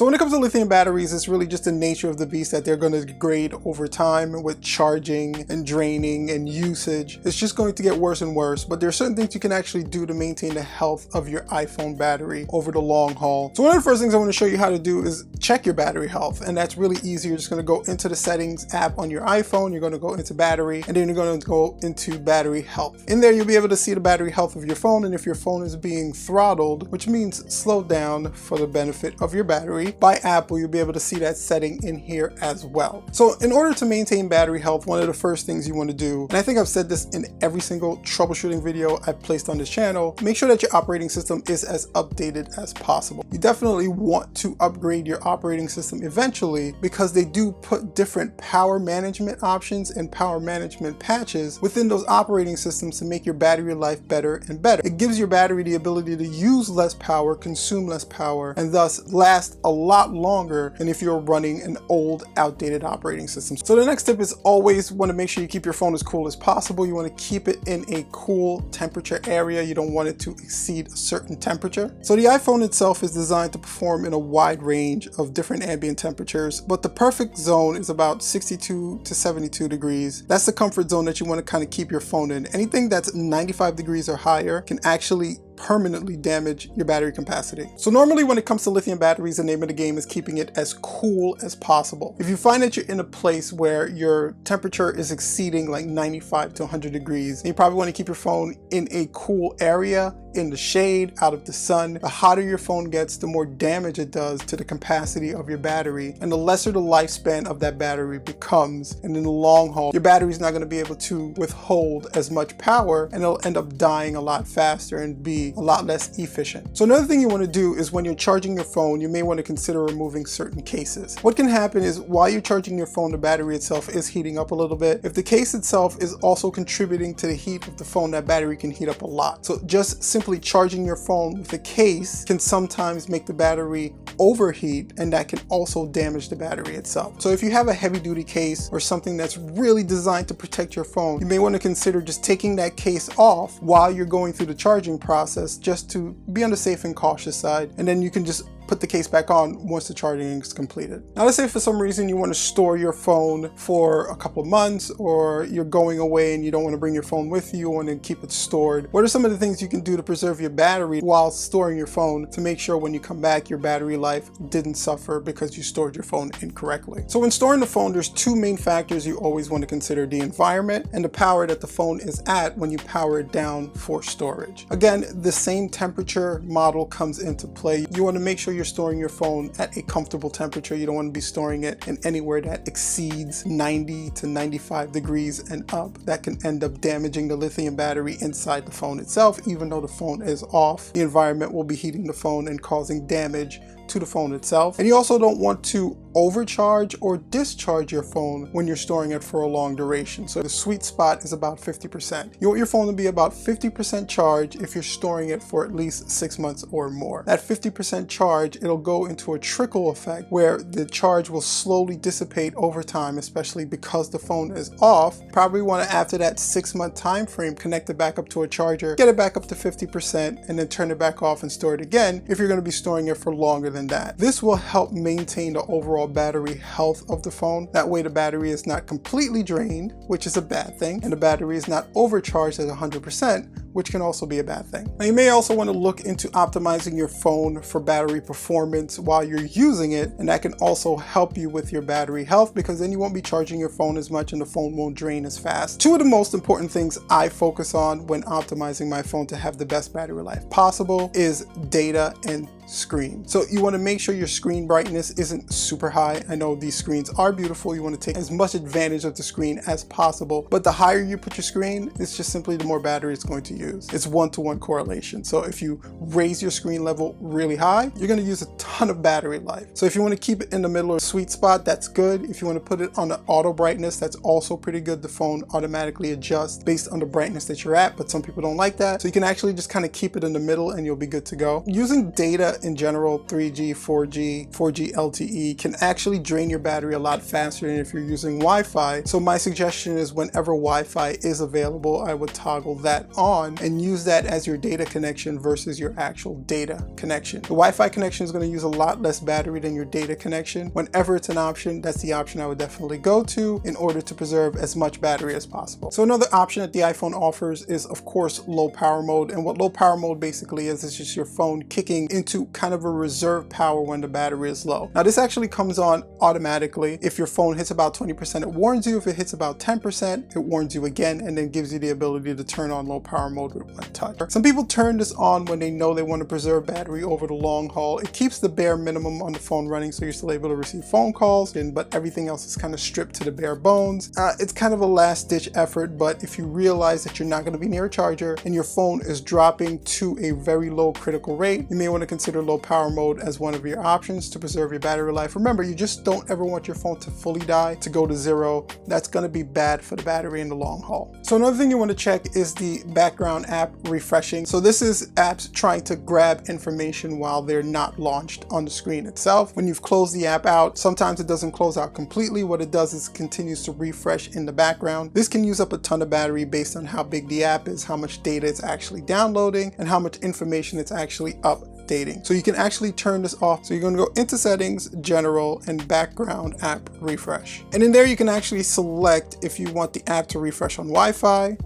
So when it comes to lithium batteries, it's really just the nature of the beast that they're going to degrade over time with charging and draining and usage. It's just going to get worse and worse, but there are certain things you can actually do to maintain the health of your iPhone battery over the long haul. So one of the first things I want to show you how to do is check your battery health, and that's really easy. You're just going to go into the settings app on your iPhone, you're going to go into battery, and then you're going to go into battery health. In there, you'll be able to see the battery health of your phone, and if your phone is being throttled, which means slowed down for the benefit of your battery by Apple, you'll be able to see that setting in here as well. So in order to maintain battery health, one of the first things you want to do, and I think I've said this in every single troubleshooting video I've placed on this channel, make sure that your operating system is as updated as possible. You definitely want to upgrade your operating system eventually, because they do put different power management options and power management patches within those operating systems to make your battery life better and better. It gives your battery the ability to use less power, consume less power, and thus last a lot longer than if you're running an old, outdated operating system. So the next tip is always want to make sure you keep your phone as cool as possible. You want to keep it in a cool temperature area. You don't want it to exceed a certain temperature. So the iPhone itself is designed to perform in a wide range of different ambient temperatures, but the perfect zone is about 62 to 72 degrees. That's the comfort zone that you want to kind of keep your phone in. Anything that's 95 degrees or higher can actually permanently damage your battery capacity. So normally when it comes to lithium batteries, the name of the game is keeping it as cool as possible. If you find that you're in a place where your temperature is exceeding like 95 to 100 degrees, you probably want to keep your phone in a cool area, in the shade, out of the sun. The hotter your phone gets, the more damage it does to the capacity of your battery, and the lesser the lifespan of that battery becomes. And in the long haul, your battery is not going to be able to withhold as much power, and it'll end up dying a lot faster and be a lot less efficient. So another thing you want to do is when you're charging your phone, you may want to consider removing certain cases. What can happen is while you're charging your phone, the battery itself is heating up a little bit. If the case itself is also contributing to the heat of the phone, that battery can heat up a lot. So just simply charging your phone with a case can sometimes make the battery overheat, and that can also damage the battery itself. So if you have a heavy duty case or something that's really designed to protect your phone, you may want to consider just taking that case off while you're going through the charging process, just to be on the safe and cautious side, and then you can just put the case back on once the charging is completed. Now let's say for some reason you want to store your phone for a couple of months, or you're going away and you don't want to bring your phone with you, you want to keep it stored. What are some of the things you can do to preserve your battery while storing your phone to make sure when you come back your battery life didn't suffer because you stored your phone incorrectly? So when storing the phone, there's two main factors you always want to consider: the environment and the power that the phone is at when you power it down for storage. Again, the same temperature model comes into play. You want to make sure you're storing your phone at a comfortable temperature. You don't want to be storing it in anywhere that exceeds 90 to 95 degrees and up. That can end up damaging the lithium battery inside the phone itself. Even though the phone is off, the environment will be heating the phone and causing damage to the phone itself. And you also don't want to overcharge or discharge your phone when you're storing it for a long duration. So the sweet spot is about 50%. You want your phone to be about 50% charged if you're storing it for at least 6 months or more. That 50% charge, it'll go into a trickle effect where the charge will slowly dissipate over time, especially because the phone is off. Probably want to, after that 6-month time frame, connect it back up to a charger, get it back up to 50%, and then turn it back off and store it again if you're going to be storing it for longer than that. This will help maintain the overall battery health of the phone. That way the battery is not completely drained, which is a bad thing, and the battery is not overcharged at 100%, which can also be a bad thing. Now you may also want to look into optimizing your phone for battery performance while you're using it, and that can also help you with your battery health, because then you won't be charging your phone as much and the phone won't drain as fast. Two of the most important things I focus on when optimizing my phone to have the best battery life possible is data and screen. So you want to make sure your screen brightness isn't super high. I know these screens are beautiful. You want to take as much advantage of the screen as possible, but the higher you put your screen, it's just simply the more battery it's going to use. It's 1-to-1 correlation. So if you raise your screen level really high, you're going to use a ton of battery life. So if you want to keep it in the middle of the sweet spot, that's good. If you want to put it on the auto brightness, that's also pretty good. The phone automatically adjusts based on the brightness that you're at, but some people don't like that. So you can actually just kind of keep it in the middle and you'll be good to go. Using data in general, 3G, 4G LTE can actually drain your battery a lot faster than if you're using Wi-Fi. So my suggestion is whenever Wi-Fi is available, I would toggle that on on and use that as your data connection versus your actual data connection. The Wi-Fi connection is going to use a lot less battery than your data connection. Whenever it's an option, that's the option I would definitely go to in order to preserve as much battery as possible. So another option that the iPhone offers is, of course, low power mode. And what low power mode basically is just your phone kicking into kind of a reserve power when the battery is low. Now this actually comes on automatically. If your phone hits about 20%, it warns you. If it hits about 10%, it warns you again, and then gives you the ability to turn on low power mode with one touch. Some people turn this on when they know they want to preserve battery over the long haul. It keeps the bare minimum on the phone running, so you're still able to receive phone calls, but everything else is kind of stripped to the bare bones. It's kind of a last ditch effort, but if you realize that you're not going to be near a charger and your phone is dropping to a very low critical rate, you may want to consider low power mode as one of your options to preserve your battery life. Remember, you just don't ever want your phone to fully die, to go to zero. That's going to be bad for the battery in the long haul. So another thing you want to check is the background app refreshing. So this is apps trying to grab information while they're not launched on the screen itself. When you've closed the app out, sometimes it doesn't close out completely. What it does is it continues to refresh in the background. This can use up a ton of battery based on how big the app is, how much data it's actually downloading, and how much information it's actually updating. So you can actually turn this off. So you're going to go into settings, general, and background app refresh. And in there you can actually select if you want the app to refresh on Wi-Fi,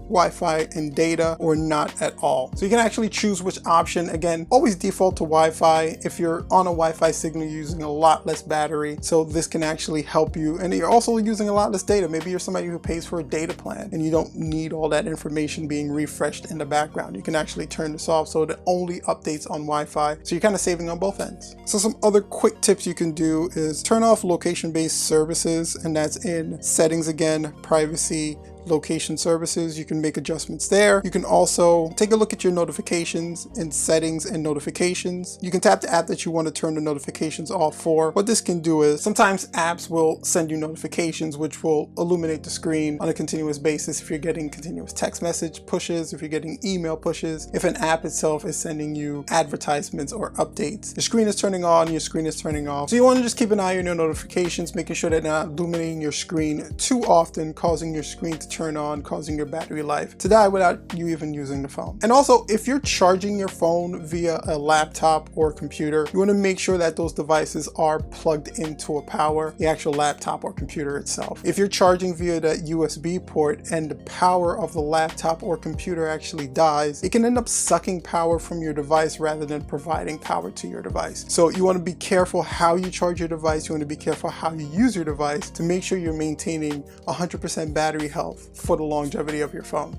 and data, or not at all. So you can actually choose which option. Again, always default to Wi-Fi. If you're on a Wi-Fi signal, you're using a lot less battery. So this can actually help you. And you're also using a lot less data. Maybe you're somebody who pays for a data plan and you don't need all that information being refreshed in the background. You can actually turn this off so that it only updates on Wi-Fi. So you're kind of saving on both ends. So some other quick tips you can do is turn off location-based services, and that's in settings again, privacy, location services. You can make adjustments there. You can also take a look at your notifications in settings and notifications. You can tap the app that you want to turn the notifications off for. What this can do is sometimes apps will send you notifications which will illuminate the screen on a continuous basis if you're getting continuous text message pushes, if you're getting email pushes, if an app itself is sending you advertisements or updates. Your screen is turning on, your screen is turning off. So you want to just keep an eye on your notifications, making sure that they're not illuminating your screen too often, causing your screen to turn on, causing your battery life to die without you even using the phone. And also, if you're charging your phone via a laptop or computer, you want to make sure that those devices are plugged into a power, the actual laptop or computer itself. If you're charging via that USB port and the power of the laptop or computer actually dies, it can end up sucking power from your device rather than providing power to your device. So you want to be careful how you charge your device. You want to be careful how you use your device to make sure you're maintaining 100% battery health for the longevity of your phone.